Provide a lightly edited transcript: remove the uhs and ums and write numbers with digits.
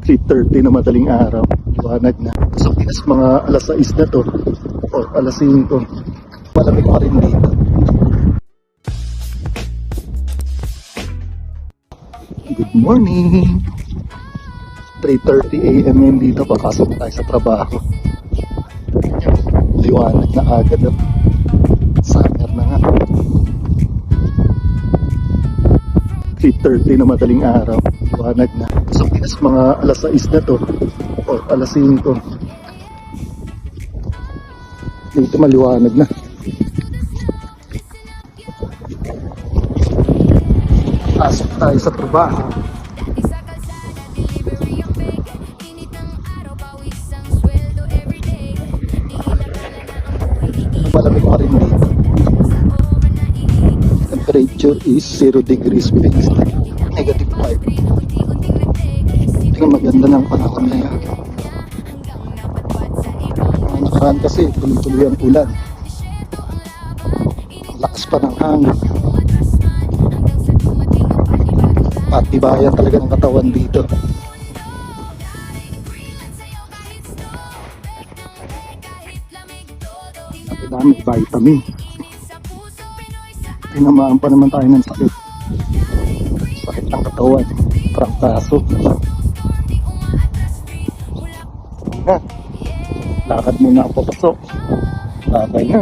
3:30 na madaling araw, liwanag na. Sa Pinas mga alas 6 na to o alas 5. Malamig pa rin dito. Good morning. 3:30 AM yan dito, papasok tayo sa trabaho. Liwanag na agad. Summer na nga. 3:30 na madaling araw, liwanag na. Sa Pinas mga alas 6 na to o alas 5. Dito maliwanag na. Pasok tayo sa trabaho. Malamig pa rin dito. Temperature is 0 degrees based. Negative 5. Tingnan, maganda ng panahon na yan. Mga nakaraan kasi tuloy-tuloy ang ulan. Lakas pa ng hangin. Patibayan talaga ng katawan dito. Dami vitamin. Tinamaan pa naman tayo ng sakit. Sakit ng katawan. Trangkaso. Lakad muna ako papasok. Bye-bye na.